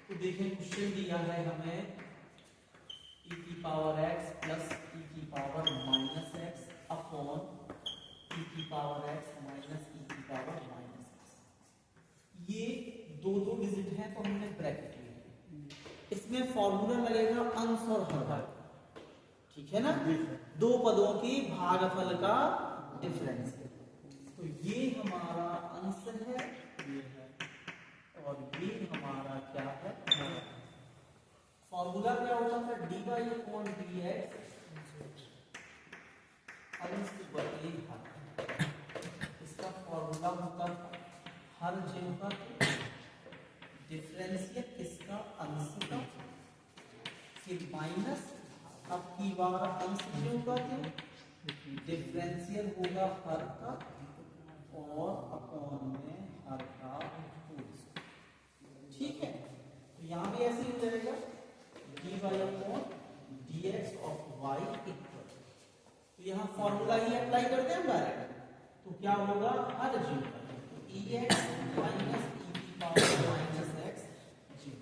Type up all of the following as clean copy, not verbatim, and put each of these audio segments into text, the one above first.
तो देखिए क्वेश्चन दिया है हमें e की पावर x प्लस e की power minus x upon e की पावर x माइनस e की पावर माइनस x। ये दो दो डिजिट है तो हमने ब्रैकेट लिया। इसमें फॉर्मूला लगेगा अंश और हर, ठीक है ना, दो पदों की भागफल का डिफरेंस। तो ये हमारा अंश है और ये हमारा क्या है, फॉर्मूला क्या होता था, dy अपॉन dx अंश बटे हर। इसका फॉर्मूला होता था हर जेव का डिफरेंशियल किसका, अंश का, फिर माइनस अब की बार अंश जेव का डिफरेंशियल होगा हर का और अपॉन में हर का होल। ठीक है, तो यहाँ भी ऐसे ही हो जाएगा dy upon dx of y equal, तो यहाँ फॉर्मूला ही अप्लाई करते हैं डायरेक्ट, तो क्या होगा हर जीव का तो ex माइनस e की पावर माइनस x जीव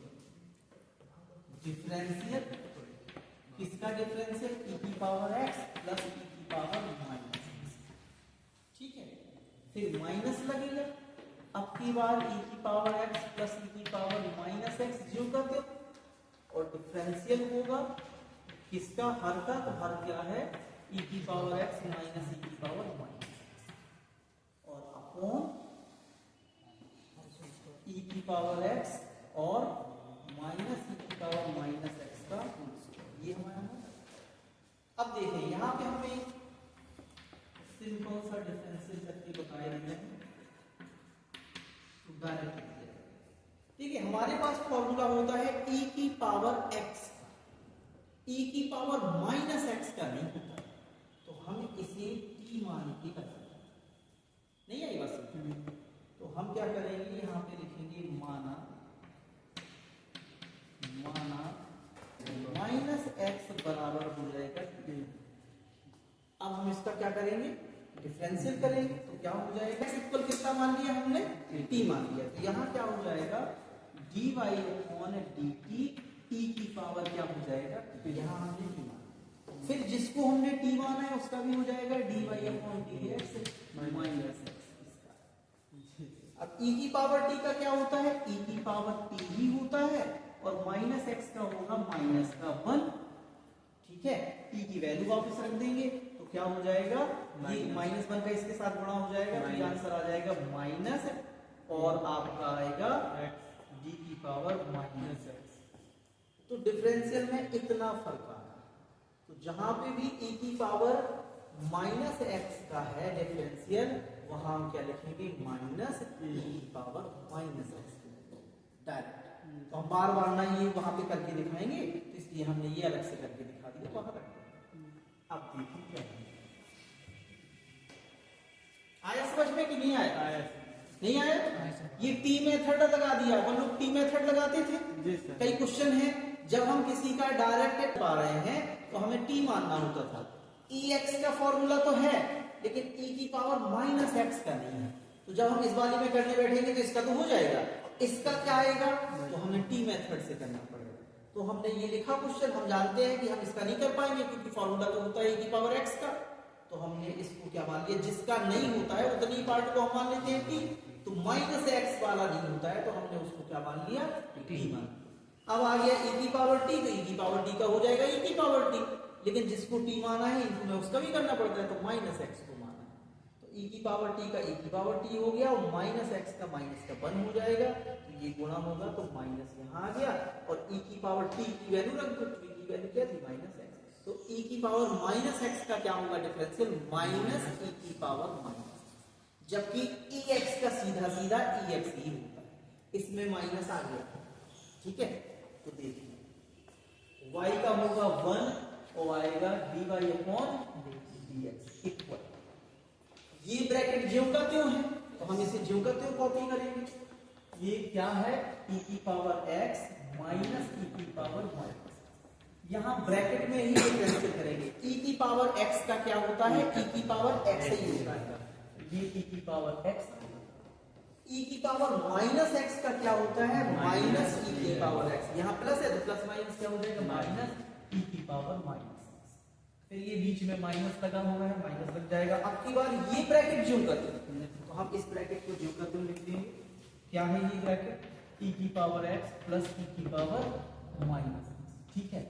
डिफरेंशियल किसका डिफरेंशियल e की पावर x प्लस e की पावर माइनस x। ठीक है, फिर माइनस लगेगा अब की बार e की पावर x प्लस e की पावर माइनस x जीव का क्यों, और डिफरेंशियल होगा किसका, हर का, तो हर क्या है e की पावर x माइनस e की पावर माइनस x और अपॉन e की पावर x और माइनस e की पावर माइनस x का होल स्क्वायर। ये हमारा है। अब देखें यहाँ पे हमें सिंपल सा डिफरेंशियल करके बताए रहे हैं, ठीक है। हमारे पास फॉर्मूला होता है e की पावर x, e की पावर माइनस x का नहीं होता, तो हम इसे t मान के कर सकते हैं। नहीं आई बस, तो हम क्या करेंगे यहाँ पे लिखेंगे माना माइनस x बराबर हो जाएगा t। अब हम इसका क्या करेंगे, डिफरेंशियल करेंगे, तो क्या हो जाएगा इक्वल कितना मान लिया हमने, t मान लिया, तो यहाँ क्या हो जाएगा dy अपॉन dt t की पावर क्या हो जाएगा, तो यहाँ हमने t माना, फिर जिसको हमने t माना है उसका भी हो जाएगा dy upon dx minus x। अब e की पावर t का क्या होता है, e की पावर t ही होता है और माइनस x का होगा माइनस का 1। ठीक है, t की वैल्यू वापस रख देंगे तो क्या हो जाएगा, ये माइनस 1 का इसके साथ गुणा हो जाएगा, तो ये आंसर आ जाएगा माइनस और आपका आएगा d की पावर माइनस x। तो डिफरेंशियल में इतना फर्क आ रहा है, तो जहां पे भी e की पावर माइनस x का है डिफरेंशियल, वहां हम क्या लिखेंगे माइनस e की पावर माइनस x डायरेक्ट। तो हम बार बार ना ये वहां पे करके दिखाएंगे, तो इसलिए हमने ये अलग से करके दिखा दिया वहां पर। अब देखिए क्या आया समझ में कि नहीं आया, नहीं आया, ये टी मेथड लगा दिया। हम लोग टी मेथड लगाते थे, कई क्वेश्चन है जब हम किसी का डायरेक्ट पा रहे हैं तो हमें टी मानना होता था। ex का फॉर्मूला तो है लेकिन e की पावर माइनस x का नहीं है, तो जब हम इस वाले में करने बैठेंगे तो इसका तो हो जाएगा, इसका क्या आएगा, तो हमें टी मेथड से करना पड़ेगा। तो हमने ये लिखा क्वेश्चन, हम जानते हैं कि हम इसका नहीं कर पाएंगे क्योंकि फॉर्मूला तो होता है e की पावर x का, तो हमने इसको क्या मान लिया, जिसका नहीं होता है उतनी पार्ट को हम मान लेते हैं t, तो माइनस x वाला नहीं होता है तो हमने उसको क्या मान लिया, t मान लिया। अब आ गया e की पावर t, तो e की पावर t का हो जाएगा e की पावर t, लेकिन जिसको t माना है इनको उसका भी करना पड़ता है, तो माइनस x को माना है, तो e की पावर t का e की पावर t हो गया और माइनस x का माइनस का 1 हो जाएगा, तो ये गुणा होगा तो माइनस यहाँ आ गया और e की पावर t की वैल्यू रख दो, t की वैल्यू क्या थी माइनस x, तो e की पावर माइनस x का क्या होगा डिफरेंशियल माइनस e की पावर माइनस, जबकि ex का सीधा सीधा ex ही होता है, इसमें माइनस आ गया। ठीक है, तो देखिए y का होगा 1 और आएगा dy अपॉन dx इक्वल, ये ब्रैकेट ज्यों का त्यों है तो हम इसे ज्यों का त्यों कॉपी करेंगे। ये क्या है e की पावर x माइनस e की पावर माइनस, यहाँ ब्रैकेट में ही कैंसिल करेंगे। e की पावर x का क्या होता है, e की पावर x ही होता है, ये e की पावर x, e की पावर माइनस एक्स का क्या होता है, माइनस ई की पावर एक्स। यहाँ प्लस है तो प्लस माइनस क्या हो जाएगा, माइनस ई की पावर माइनस एक्स। फिर ये बीच में माइनस लगा हुआ है, माइनस लग जाएगा। अब की बार ये ब्रैकेट ज्यों कर दें तो हम इस ब्रैकेट को ज्यों कर दूं लिख देंगे, क्या है ये ब्रैकेट, ई की पावर एक्स प्लस ई की पावर माइनस एक्स। ठीक है,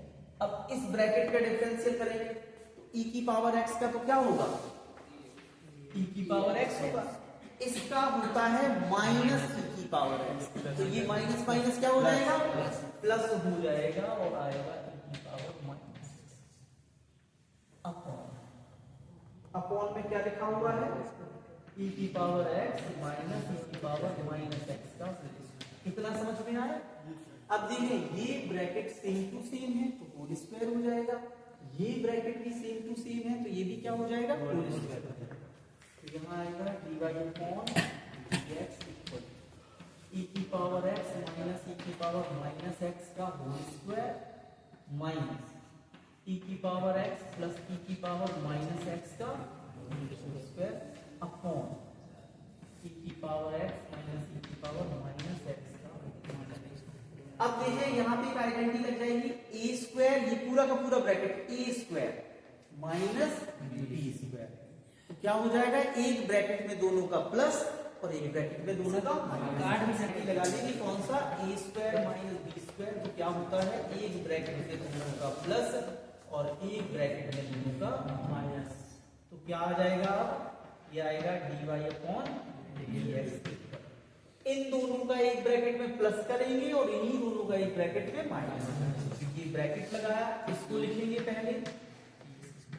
अब इस ब्रैकेट का डिफरेंशियल करेंगे तो ई की पावर एक्स का तो क्या होगा, ई की पावर एक्स होगा, इसका होता है माइनस ई की पावर एक्स, तो ये माइनस माइनस क्या हो जाएगा, प्लस हो जाएगा और आएगा ई की पावर माइनस अपॉन में क्या लिखा हुआ है, ई की पावर एक्स माइनस ई की पावर माइनस एक्स का। कितना समझ में आया। अब देखें ये ब्रैकेट सेम टू सेम है तो होल स्क्वायर हो जाएगा, ये ब्रैकेट भी सेम टू सेम है तो ये भी क्या हो जाएगा, होल स्क्वायर हो जाएगा। तो यहाँ आएगा dy अपॉन dx इक्वल ई की पावर x माइनस ई की पावर माइनस x का होल स्क्वायर माइनस ई की पावर x प्लस ई की पावर माइनस x का होल स्क्वायर अपॉन ई की पावर x माइनस ई की पावर माइनस x का। अब देखें यहाँ पे एक आइडेंटिटी लग जाएगी, ए स्क्वायर, ये पूरा का पूरा ब्रैकेट ए स्क्वायर माइनस बी स्क्वायर, तो क्या हो जाएगा, एक ब्रैकेट में दोनों का प्लस और एक ब्रैकेट में दोनों का कार्ड भी सेट लगा देंगे, कौन सा, ए स्क्वायर माइनस बी स्क्वायर, तो क्या होता है, एक ब्रैकेट में दोनों का प्लस और एक ब्रैकेट में दोनों का माइनस, तो क्या आ जाएगा, ये आएगा dy अपॉन dx। इन दोनों का एक ब्रैकेट में प्लस करेंगे और इन्हीं दोनों का एक ब्रैकेट में माइनस। ये ब्रैकेट लगाया, इसको लिखेंगे पहले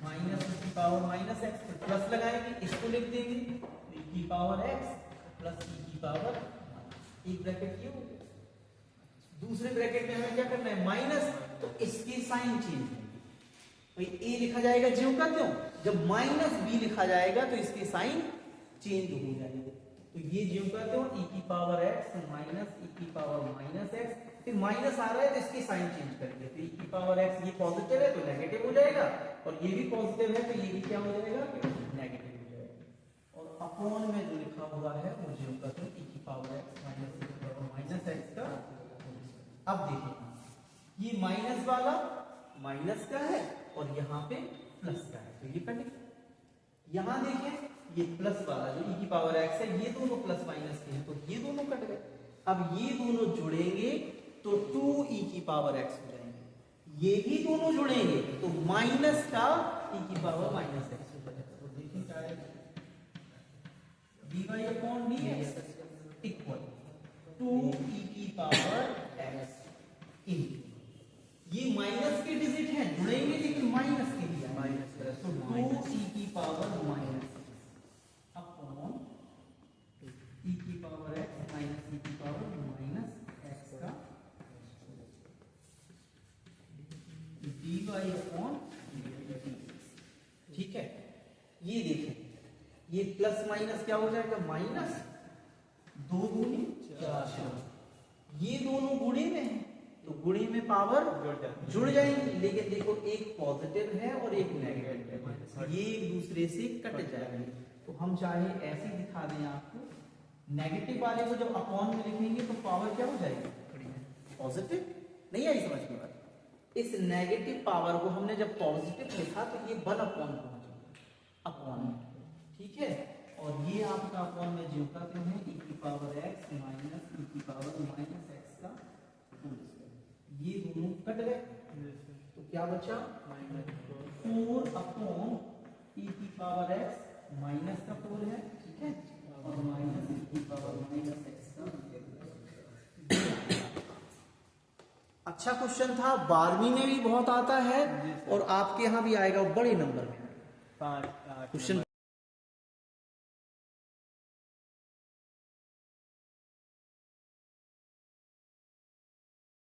माइनस ई की पावर माइनस एक्स, प्लस लगाएंगे, इसको लिख देंगे ई की पावर एक्स प्लस ई की पावर, एक ब्रैकेट ये हो गया। दूसरे ब्रैकेट में हमें क्या करना है, माइनस, तो इसके साइन चेंज भाई ए लिखा जाएगा ज्यों का त्यों, जब माइनस बी लिखा जाएगा तो इसके साइन चेंज हो जाएंगे, तो ये ज्यों का त्यों ई की पावर एक्स माइनस ई की पावर माइनस एक्स, फिर माइनस आ रहा है तो इसकी साइन चेंज करेंगे, तो ई की पावर एक्स ये पॉजिटिव है तो नेगेटिव हो जाएगा और ये भी पॉजिटिव है तो ये भी क्या हो जाएगा, नेगेटिव हो जाएगा, और अपॉन में जो लिखा हुआ है वो ज्यों का त्यों ई की पावर एक्स माइनस ई की पावर माइनस एक्स का। अब देखिए ये माइनस वाला माइनस का है और यहाँ पे प्लस का है, तो ये कट गया। यहाँ देखें ये प्लस वाला जो ई की पावर एक्स है, ये दोनों प्लस माइनस के हैं तो ये दोनों कट गए। अब ये दोनों जुड़ेंगे तो 2 ई की पावर एक्स हो जाएंगे, ये भी दोनों जुड़ेंगे तो माइनस का ई की पावर माइनस एक्स हो जाएगा, तो देखिए क्या आएगा, dy अपॉन dx इक्वल 2 ई की पावर एक्स इन, ये माइनस के डिजिट हैं, जुड़ेंगे लेकिन माइनस के लिए माइनस, तो 2 ई की पावर माइनस अपॉन ई की पावर एक्स माइनस ई की पावर माइनस एक्स का dy अपॉन, ठीक है। ये देखें ये प्लस माइनस क्या हो जाएगा, माइनस 2 दूनी 4, ये दोनों गुणे में है तो गुणे में पावर जुड़ जाएंगी, लेकिन देखो एक पॉजिटिव है और एक नेगेटिव है, ये एक दूसरे से कट जाएंगे, तो हम चाहे ऐसे दिखा दें आपको, नेगेटिव वाले को जब अपॉन में लिखेंगे तो पावर क्या हो जाएगी, पॉजिटिव, नहीं आई समझ में बात। इस नेगेटिव पावर को हमने जब पॉजिटिव लिखा तो ये 1 अपॉन पहुंचेगा अपॉन में, ठीक है, और ये आपका अपॉन में ज्यों का त्यों है ई की पावर एक्स माइनस ई की पावर माइनस एक्स का, ये दोनों कट गए तो क्या बचा, 4 अपॉन ई की पावर एक्स माइनस का 4 है, ठीक है, और माइनस ई की पावर माइनस एक्स का। अच्छा क्वेश्चन था, 12वीं में भी बहुत आता है और आपके यहाँ भी आएगा बड़े नंबर में क्वेश्चन।